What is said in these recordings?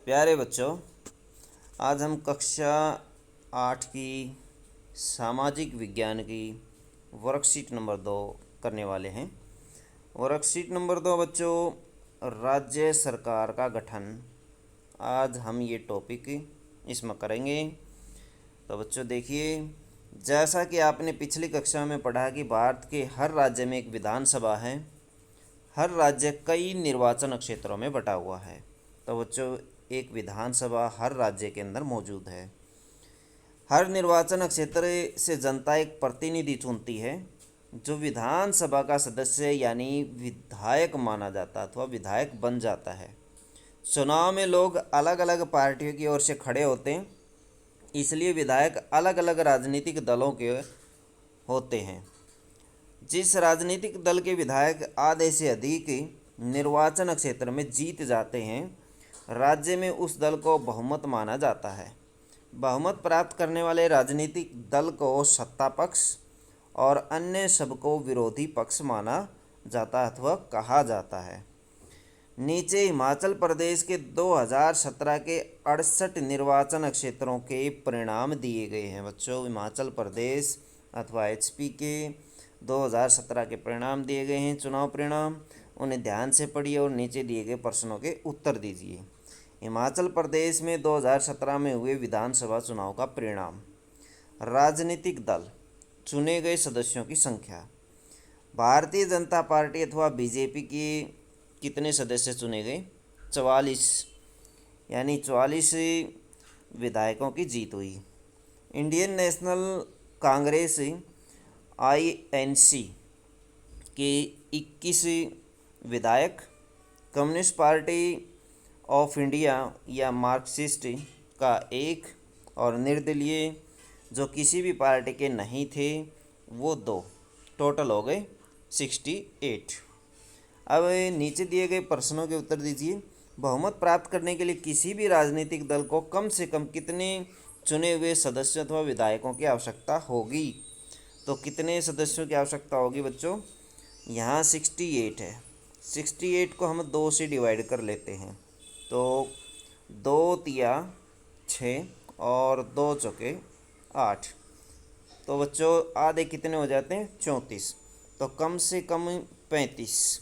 प्यारे बच्चों, आज हम कक्षा 8 की सामाजिक विज्ञान की वर्कशीट नंबर 2 करने वाले हैं। वर्कशीट नंबर 2 बच्चों, राज्य सरकार का गठन। आज हम ये टॉपिक इसमें करेंगे। तो बच्चों देखिए, जैसा कि आपने पिछली कक्षा में पढ़ा कि भारत के हर राज्य में एक विधानसभा है। हर राज्य कई निर्वाचन क्षेत्रों में बटा हुआ है। तो बच्चों, एक विधानसभा हर राज्य के अंदर मौजूद है। हर निर्वाचन क्षेत्र से जनता एक प्रतिनिधि चुनती है जो विधानसभा का सदस्य यानी विधायक माना जाता है अथवा विधायक बन जाता है। चुनाव में लोग अलग अलग पार्टियों की ओर से खड़े होते हैं, इसलिए विधायक अलग अलग राजनीतिक दलों के होते हैं। जिस राजनीतिक दल के विधायक आधे से अधिक निर्वाचन क्षेत्र में जीत जाते हैं, राज्य में उस दल को बहुमत माना जाता है। बहुमत प्राप्त करने वाले राजनीतिक दल को सत्ता पक्ष और अन्य सबको विरोधी पक्ष माना जाता है अथवा कहा जाता है। नीचे हिमाचल प्रदेश के 2017 के 68 निर्वाचन क्षेत्रों के परिणाम दिए गए हैं। बच्चों, हिमाचल प्रदेश अथवा एचपी के 2017 के परिणाम दिए गए हैं, चुनाव परिणाम। उन्हें ध्यान से पढ़िए और नीचे दिए गए प्रश्नों के उत्तर दीजिए। हिमाचल प्रदेश में 2017 में हुए विधानसभा चुनाव का परिणाम। राजनीतिक दल, चुने गए सदस्यों की संख्या। भारतीय जनता पार्टी अथवा बीजेपी के कितने सदस्य चुने गए? 44, यानी 44 विधायकों की जीत हुई। इंडियन नेशनल कांग्रेस INC के 21 विधायक। कम्युनिस्ट पार्टी ऑफ इंडिया या मार्क्सिस्ट का 1 और निर्दलीय जो किसी भी पार्टी के नहीं थे वो 2, टोटल हो गए 68। अब नीचे दिए गए प्रश्नों के उत्तर दीजिए। बहुमत प्राप्त करने के लिए किसी भी राजनीतिक दल को कम से कम कितने चुने हुए सदस्यों अथवा विधायकों की आवश्यकता होगी? तो कितने सदस्यों की आवश्यकता होगी बच्चों? यहाँ 68 है। 68 को हम 2 से डिवाइड कर लेते हैं, तो 2 तिया 6 और 2 चौके 8। तो बच्चों आधे कितने हो जाते हैं? 34। तो कम से कम 35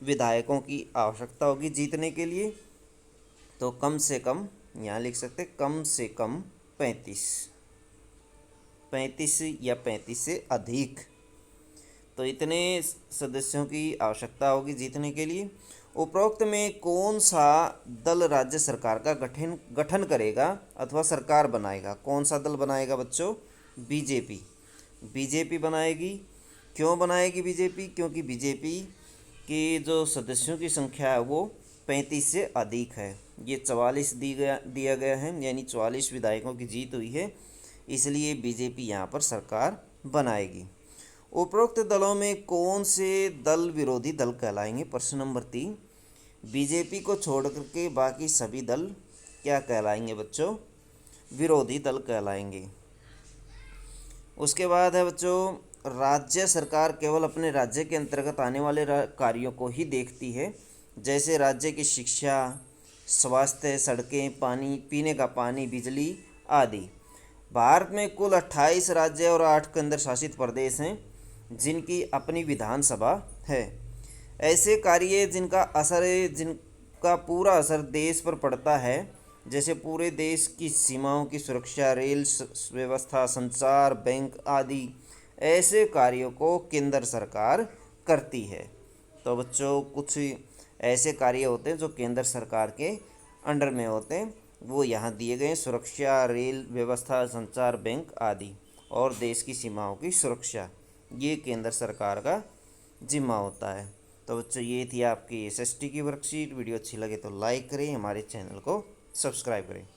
विधायकों की आवश्यकता होगी जीतने के लिए। तो कम से कम यहाँ लिख सकते कम से कम 35 या 35 से अधिक। तो इतने सदस्यों की आवश्यकता होगी जीतने के लिए। उपरोक्त में कौन सा दल राज्य सरकार का गठन करेगा अथवा सरकार बनाएगा? कौन सा दल बनाएगा बच्चों? बीजेपी बनाएगी। क्यों बनाएगी बीजेपी? क्योंकि बीजेपी के जो सदस्यों की संख्या है वो 35 से अधिक है। ये 44 दिया गया है, यानी 44 विधायकों की जीत हुई है, इसलिए बीजेपी यहाँ पर सरकार बनाएगी। उपरोक्त दलों में कौन से दल विरोधी दल कहलाएंगे? प्रश्न नंबर 3। बीजेपी को छोड़ करके बाकी सभी दल क्या कहलाएंगे बच्चों? विरोधी दल कहलाएंगे। उसके बाद है बच्चों, राज्य सरकार केवल अपने राज्य के अंतर्गत आने वाले कार्यों को ही देखती है, जैसे राज्य की शिक्षा, स्वास्थ्य, सड़कें, पानी, पीने का पानी, बिजली आदि। भारत में कुल 28 राज्य और 8 केंद्र शासित प्रदेश हैं जिनकी अपनी विधानसभा है। ऐसे कार्य जिनका पूरा असर देश पर पड़ता है, जैसे पूरे देश की सीमाओं की सुरक्षा, रेल व्यवस्था, संचार, बैंक आदि, ऐसे कार्यों को केंद्र सरकार करती है। तो बच्चों कुछ ऐसे कार्य होते हैं जो केंद्र सरकार के अंडर में होते हैं, वो यहाँ दिए गए हैं। सुरक्षा, रेल व्यवस्था, संचार, बैंक आदि और देश की सीमाओं की सुरक्षा, ये केंद्र सरकार का जिम्मा होता है। तो बच्चों ये थी आपकी SST की वर्कशीट। वीडियो अच्छी लगे तो लाइक करें, हमारे चैनल को सब्सक्राइब करें।